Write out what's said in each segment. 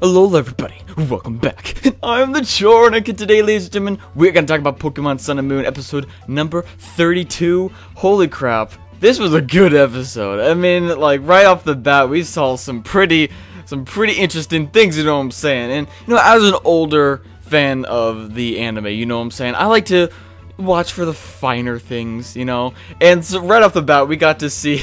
Hello everybody, welcome back. I'm TheChornick, and today, ladies and gentlemen, we're gonna talk about Pokemon Sun and Moon episode number 32. Holy crap, this was a good episode. I mean, like, right off the bat, we saw some pretty interesting things, you know what I'm saying? And, you know, as an older fan of the anime, you know what I'm saying, I like to watch for the finer things, you know? And so right off the bat, we got to see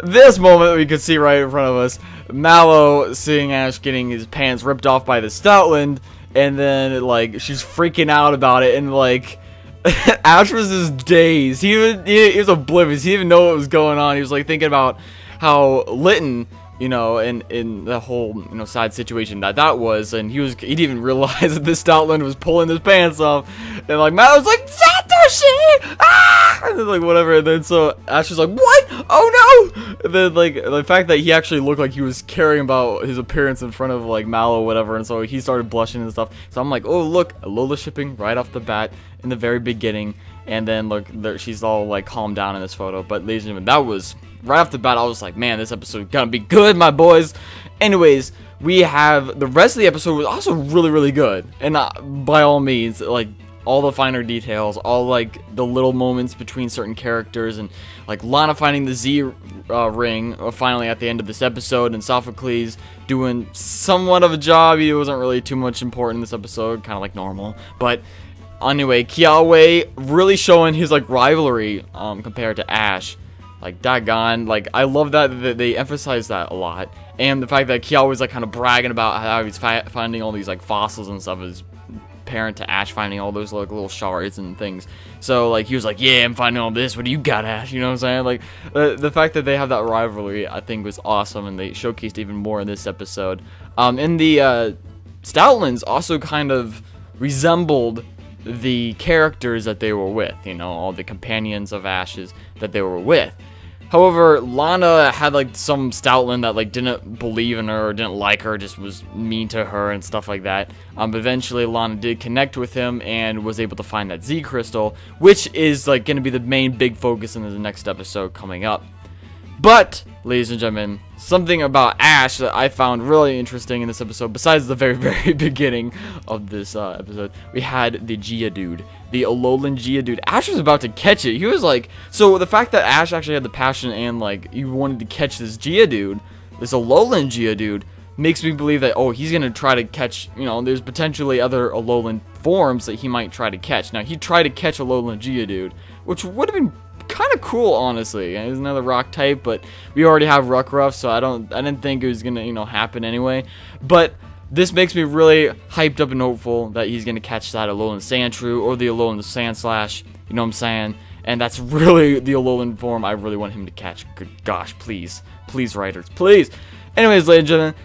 this moment we could see right in front of us. Mallow seeing Ash getting his pants ripped off by the Stoutland, and then, like, she's freaking out about it, and, like, Ash was just dazed. He was oblivious. He didn't even know what was going on. He was, like, thinking about how Litten, you know, in the whole, you know, sad situation that was, and he didn't even realize that the Stoutland was pulling his pants off, and, like, Mallow's like, Satoshi! Ah! And then, like, whatever, and then so Ash was like, what? Oh no! And then, like, the fact that he actually looked like he was caring about his appearance in front of, like, Mallow or whatever, and so he started blushing and stuff. So I'm like, oh look, Alohashipping right off the bat in the very beginning, and then look, she's all, like, calmed down in this photo. But ladies and gentlemen, that was right off the bat. I was like, man, this episode is gonna be good, my boys. Anyways, we have the rest of the episode was also really good, and by all means, like, all the finer details, all, like, the little moments between certain characters, and, like, Lana finding the Z ring finally at the end of this episode, and Sophocles doing somewhat of a job. He wasn't really too much important in this episode, kind of like normal, but anyway, Kiawe really showing his, like, rivalry compared to Ash. Like, daggone, like, I love that they emphasize that a lot, and the fact that Kiawe was, like, kind of bragging about how he's finding all these, like, fossils and stuff is parent to Ash finding all those, like, little shards and things. So, like, he was like, yeah, I'm finding all this, what do you got, Ash? You know what I'm saying? Like, the fact that they have that rivalry, I think, was awesome, and they showcased even more in this episode. And the Stoutlands also kind of resembled the characters that they were with, you know, all the companions of Ash's that they were with. However, Lana had, like, some Stoutland that, like, didn't believe in her or didn't like her, just was mean to her and stuff like that. But eventually, Lana did connect with him and was able to find that Z crystal, which is, like, going to be the main big focus in the next episode coming up. But, ladies and gentlemen, something about Ash that I found really interesting in this episode, besides the very beginning of this episode, we had the Geodude, the Alolan Geodude. Ash was about to catch it. He was like, so the fact that Ash actually had the passion and, like, he wanted to catch this Geodude, this Alolan Geodude, makes me believe that, oh, he's going to try to catch, you know, there's potentially other Alolan forms that he might try to catch. Now, he tried to catch Alolan Geodude, which would have been kind of cool, honestly. It's another rock type, but we already have Rockruff, so I didn't think it was gonna, you know, happen anyway. But this makes me really hyped up and hopeful that he's gonna catch that Alolan Sandshrew or the Alolan Sandslash, you know what I'm saying? And that's really the Alolan form I really want him to catch. Good gosh, please writers, please. Anyways, ladies and gentlemen,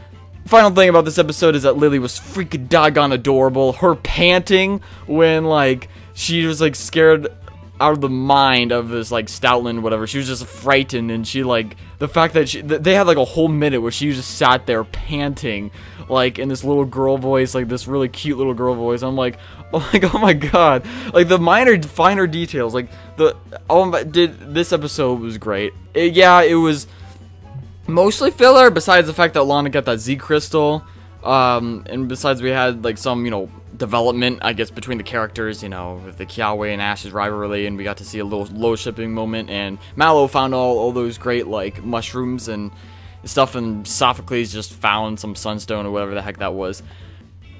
final thing about this episode is that Lillie was freaking doggone adorable. Her panting when, like, she was, like, scared out of the mind of this, like, Stoutland, whatever. She was just frightened, and she, like, the fact that they had, like, a whole minute where she just sat there panting, like, in this little girl voice, like, this really cute little girl voice. I'm like, oh my god, like, the finer details, like, this episode was great. Yeah, it was mostly filler, besides the fact that Lana got that Z crystal, and besides we had, like, some, you know, development, I guess, between the characters, you know, with the Kiawe and Ash's rivalry, and we got to see a little Alohashipping moment, and Mallow found all those great, like, mushrooms and stuff, and Sophocles just found some sunstone or whatever the heck that was.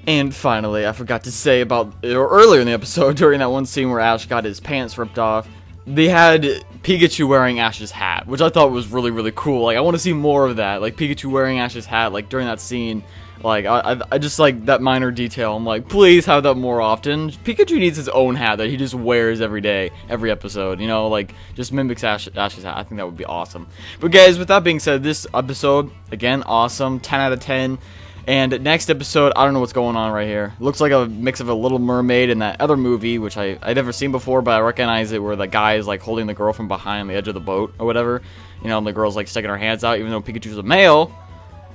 And finally, I forgot to say about, or earlier in the episode, during that one scene where Ash got his pants ripped off, they had Pikachu wearing Ash's hat, which I thought was really cool. Like, I want to see more of that, like, Pikachu wearing Ash's hat, like, during that scene. Like, I just like that minor detail. I'm like, please have that more often. Pikachu needs his own hat that he just wears every day, every episode, you know, like, just mimics Ash's hat. I think that would be awesome. But guys, with that being said, this episode, again, awesome, 10 out of 10. And next episode, I don't know what's going on right here. Looks like a mix of a Little Mermaid and that other movie, which I'd never seen before, but I recognize it, where the guy is, like, holding the girl from behind on the edge of the boat or whatever. You know, and the girl's, like, sticking her hands out, even though Pikachu's a male.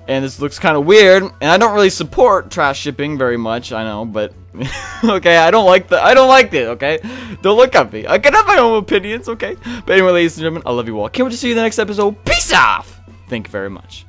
And this looks kind of weird, and I don't really support trash shipping very much, I know, but okay, I don't like it, okay? Don't look at me. I can have my own opinions, okay? But anyway, ladies and gentlemen, I love you all. Can't wait to see you in the next episode. Peace off! Thank you very much.